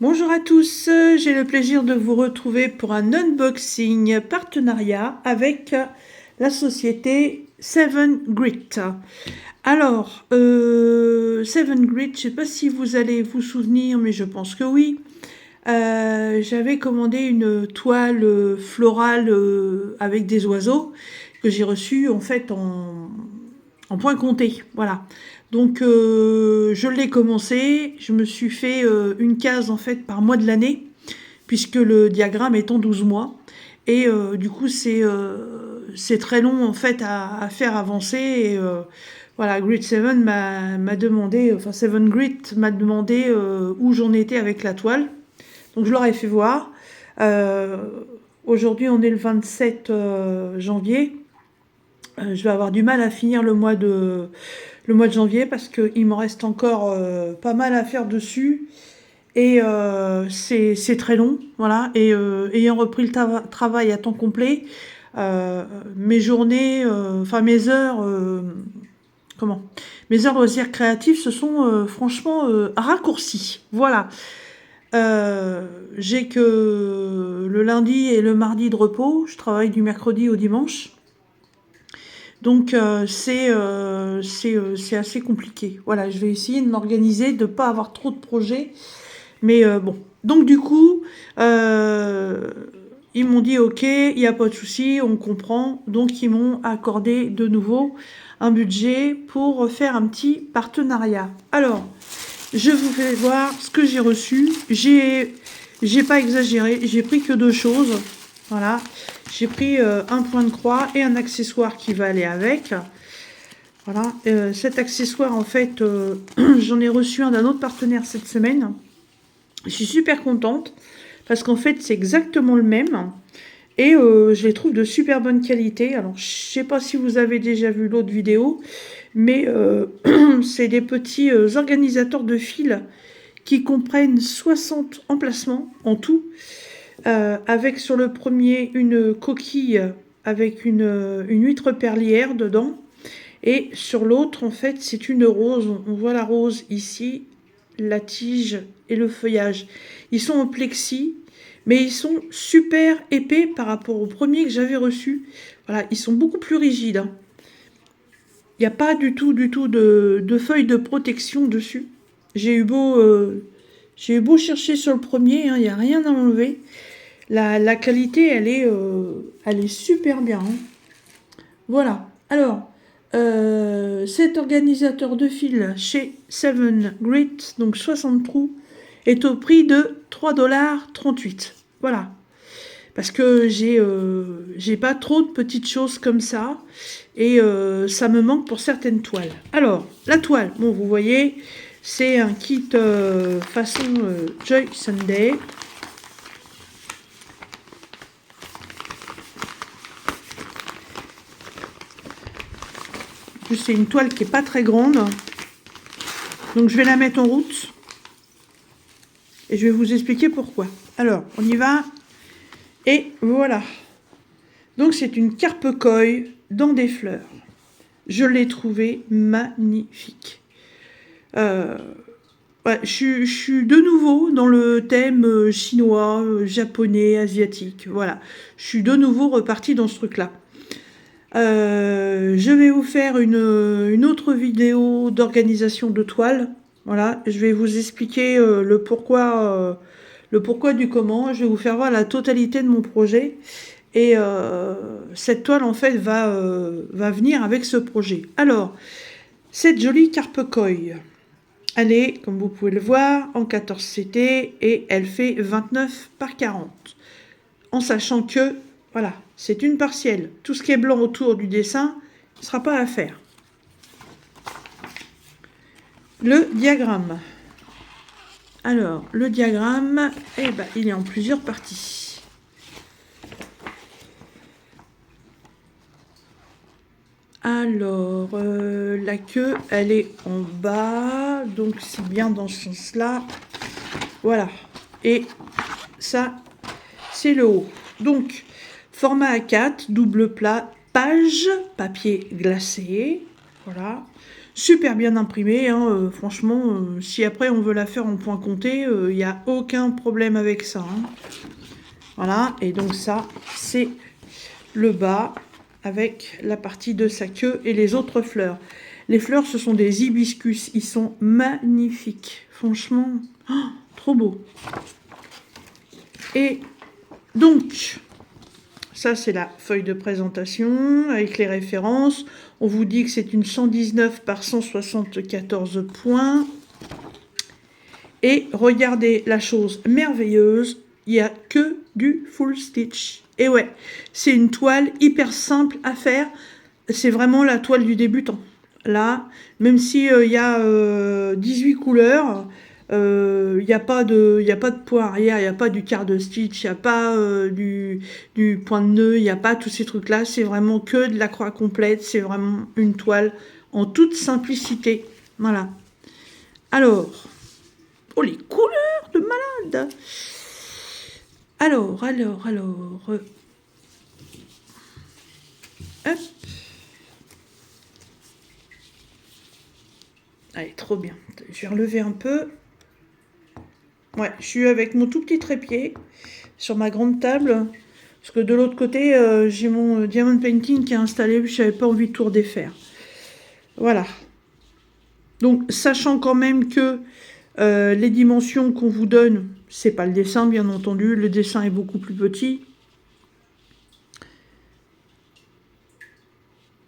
Bonjour à tous, j'ai le plaisir de vous retrouver pour un unboxing partenariat avec la société Seven Grit. Alors, Seven Grit, je ne sais pas si vous allez vous souvenir, mais je pense que oui. J'avais commandé une toile florale avec des oiseaux que j'ai reçue en fait en point compté, voilà. Donc je l'ai commencé, je me suis fait une case en fait par mois de l'année, puisque le diagramme est en 12 mois. Et du coup c'est très long en fait à faire avancer. Et voilà, Grid 7 m'a demandé, enfin Seven Grit m'a demandé où j'en étais avec la toile. Donc je leur ai fait voir. Euh, Aujourd'hui on est le 27 janvier. Je vais avoir du mal à finir le mois de janvier parce qu'il me reste encore pas mal à faire dessus. Et c'est très long, voilà. Et ayant repris le travail à temps complet, mes journées, enfin mes heures, mes heures loisirs créatifs se sont franchement raccourcies. Voilà. J'ai que le lundi et le mardi de repos. Je travaille du mercredi au dimanche. Donc c'est assez compliqué. Voilà, je vais essayer de m'organiser, de ne pas avoir trop de projets. Mais bon. Donc du coup, ils m'ont dit ok, il n'y a pas de souci, on comprend. Donc ils m'ont accordé de nouveau un budget pour faire un petit partenariat. Alors, je vous fais voir ce que j'ai reçu. J'ai pas exagéré, j'ai pris que 2 choses. Voilà, j'ai pris un point de croix et un accessoire qui va aller avec. Voilà, cet accessoire en fait, j'en ai reçu un d'un autre partenaire cette semaine. Je suis super contente parce qu'en fait c'est exactement le même et je les trouve de super bonne qualité. Alors je sais pas si vous avez déjà vu l'autre vidéo, mais c'est des petits organisateurs de fils qui comprennent 60 emplacements en tout, avec sur le premier une coquille avec une huître perlière dedans, et sur l'autre en fait c'est une rose. On voit la rose ici, la tige et le feuillage. Ils sont en plexi, mais ils sont super épais par rapport au premier que j'avais reçu. Voilà, ils sont beaucoup plus rigides, hein. Il n'y a pas du tout de feuilles de protection dessus. J'ai eu beau chercher sur le premier, hein, il n'y a rien à enlever. La qualité, elle est super bien, hein. Voilà. Alors, cet organisateur de fil chez Seven Grit, donc 60 trous, est au prix de 3,38 $. Voilà. Parce que j'ai pas trop de petites choses comme ça. Et ça me manque pour certaines toiles. Alors, la toile, bon, vous voyez, c'est un kit façon Joy Sunday. En plus, c'est une toile qui n'est pas très grande. Donc, je vais la mettre en route. Et je vais vous expliquer pourquoi. Alors, on y va. Et voilà. Donc, c'est une carpe koi dans des fleurs. Je l'ai trouvée magnifique. Ouais, je suis de nouveau dans le thème chinois, japonais, asiatique. Voilà. Je suis de nouveau repartie dans ce truc-là. Je vais vous faire une autre vidéo d'organisation de toiles. Voilà. Je vais vous expliquer le pourquoi du comment. Je vais vous faire voir la totalité de mon projet. Et cette toile, en fait, va venir avec ce projet. Alors, cette jolie carpe koi, elle est, comme vous pouvez le voir, en 14 CT et elle fait 29 par 40. En sachant que, voilà, c'est une partielle. Tout ce qui est blanc autour du dessin ne sera pas à faire. Le diagramme. Alors, le diagramme, eh ben, il est en plusieurs parties. Alors, la queue, elle est en bas, donc c'est bien dans ce sens-là. Voilà. Et ça, c'est le haut. Donc, format A4, double plat, page, papier glacé. Voilà. Super bien imprimée, hein, franchement, si après on veut la faire en point compté, il n'y a aucun problème avec ça. Hein. Voilà, et donc ça, c'est le bas avec la partie de sa queue et les autres fleurs. Les fleurs, ce sont des hibiscus, ils sont magnifiques, franchement, oh, trop beau. Et donc, ça c'est la feuille de présentation avec les références. On vous dit que c'est une 119 par 174 points. Et regardez la chose merveilleuse, il n'y a que du full stitch. Et ouais, c'est une toile hyper simple à faire. C'est vraiment la toile du débutant. Là, même si y a 18 couleurs, il n'y a pas de point arrière, il n'y a pas du quart de stitch, il n'y a pas du point de nœud, il n'y a pas tous ces trucs-là. C'est vraiment que de la croix complète. C'est vraiment une toile en toute simplicité. Voilà. Alors, oh, les couleurs de malade! Alors. Hop. Allez, trop bien. Je vais relever un peu. Ouais, je suis avec mon tout petit trépied sur ma grande table. Parce que de l'autre côté, j'ai mon diamond painting qui est installé. Je n'avais pas envie de tout redéfaire. Voilà. Donc, sachant quand même que les dimensions qu'on vous donne, c'est pas le dessin, bien entendu. Le dessin est beaucoup plus petit.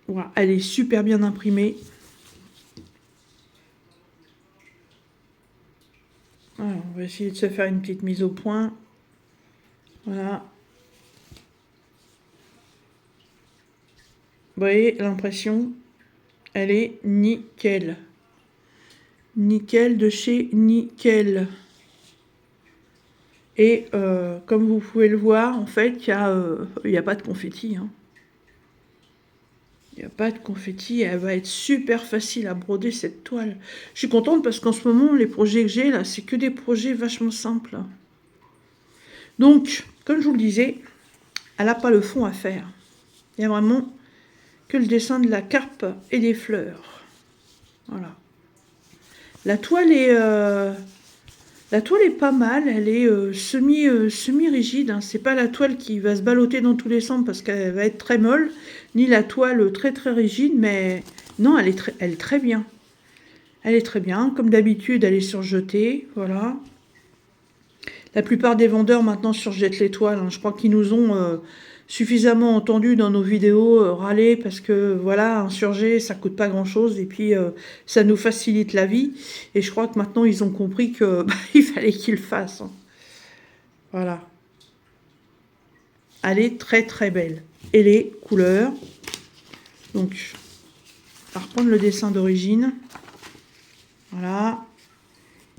Voilà, elle est super bien imprimée. Alors, on va essayer de se faire une petite mise au point. Voilà. Vous voyez, l'impression, elle est nickel. Nickel de chez Nickel. Et comme vous pouvez le voir, en fait, il n'y a pas de confetti. Hein. Il n'y a pas de confetti. Elle va être super facile à broder, cette toile. Je suis contente parce qu'en ce moment, les projets que j'ai, là, c'est que des projets vachement simples. Donc, comme je vous le disais, elle n'a pas le fond à faire. Il y a vraiment que le dessin de la carpe et des fleurs. Voilà. La toile est pas mal, elle est semi-rigide. Hein. C'est pas la toile qui va se ballotter dans tous les sens parce qu'elle va être très molle, ni la toile très très rigide, mais non, elle est très bien. Elle est très bien. Comme d'habitude, elle est surjetée, voilà. La plupart des vendeurs maintenant surjettent les toiles. Hein. Je crois qu'ils nous ont suffisamment entendus dans nos vidéos râler parce que voilà, un surjet, ça coûte pas grand-chose et puis ça nous facilite la vie. Et je crois que maintenant ils ont compris que il fallait qu'ils le fassent. Hein. Voilà. Elle est très très belle. Et les couleurs. Donc, on va reprendre le dessin d'origine. Voilà.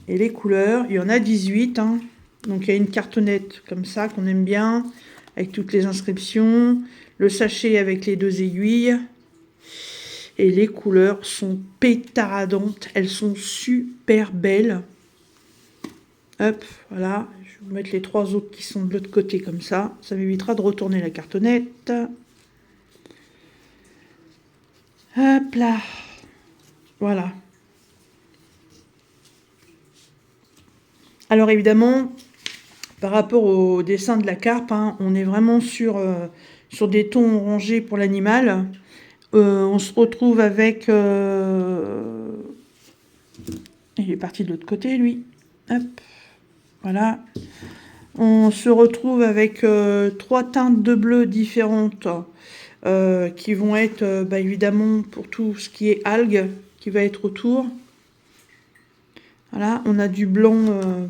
Et les couleurs, il y en a 18. Hein. Donc il y a une cartonnette comme ça qu'on aime bien, avec toutes les inscriptions, le sachet avec les 2 aiguilles. Et les couleurs sont pétaradantes, elles sont super belles. Hop, voilà, je vais vous mettre les 3 autres qui sont de l'autre côté comme ça. Ça m'évitera de retourner la cartonnette. Hop là, voilà. Alors évidemment, par rapport au dessin de la carpe, hein, on est vraiment sur des tons orangés pour l'animal. On se retrouve avec... il est parti de l'autre côté, lui. Hop, voilà. On se retrouve avec 3 teintes de bleu différentes qui vont être, évidemment, pour tout ce qui est algues, qui va être autour. Voilà, on a du blanc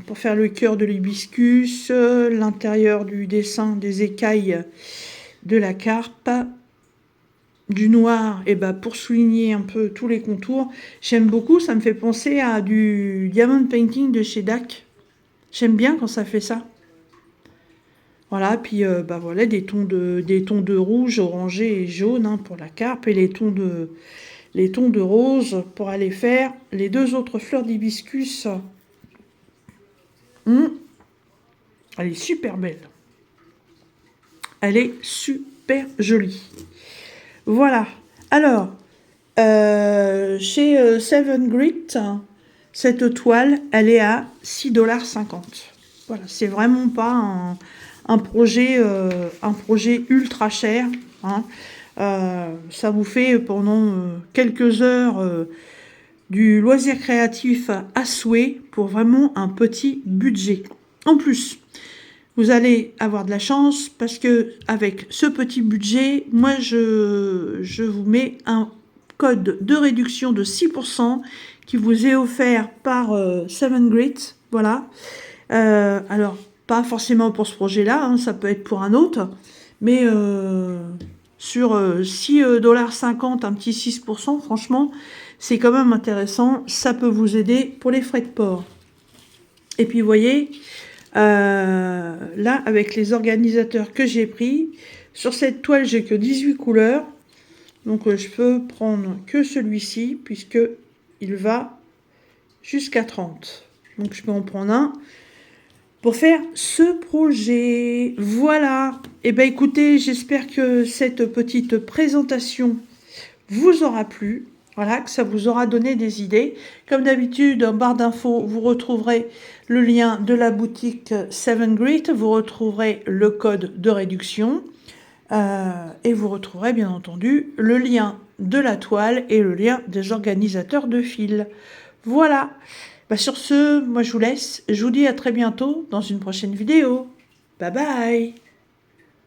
pour faire le cœur de l'hibiscus, l'intérieur du dessin des écailles de la carpe, du noir pour souligner un peu tous les contours. J'aime beaucoup, ça me fait penser à du diamond painting de chez DAC. J'aime bien quand ça fait ça. Voilà, puis voilà des tons de rouge, orangé et jaune hein, pour la carpe et les tons de rose pour aller faire les 2 autres fleurs d'hibiscus. Elle est super belle. Elle est super jolie. Voilà. Alors, Chez Seven Grit, cette toile, elle est à 6,50 $. Voilà, c'est vraiment pas un projet ultra cher, hein. Ça vous fait pendant quelques heures du loisir créatif à souhait pour vraiment un petit budget. En plus, vous allez avoir de la chance parce que avec ce petit budget, moi je vous mets un code de réduction de 6% qui vous est offert par Seven Grit. Voilà. Alors, pas forcément pour ce projet-là, hein, ça peut être pour un autre, mais sur 6,50 $, un petit 6%, franchement, c'est quand même intéressant. Ça peut vous aider pour les frais de port. Et puis, vous voyez, là, avec les organisateurs que j'ai pris, sur cette toile, j'ai que 18 couleurs. Donc, je peux prendre que celui-ci, puisque il va jusqu'à 30. Donc, je peux en prendre un pour faire ce projet. Voilà. Et ben écoutez, j'espère que cette petite présentation vous aura plu. Voilà, que ça vous aura donné des idées. Comme d'habitude, en barre d'infos, vous retrouverez le lien de la boutique Seven Grit. Vous retrouverez le code de réduction. Et vous retrouverez bien entendu le lien de la toile et le lien des organisateurs de fil. Voilà. Bah sur ce, moi je vous laisse. Je vous dis à très bientôt dans une prochaine vidéo. Bye bye.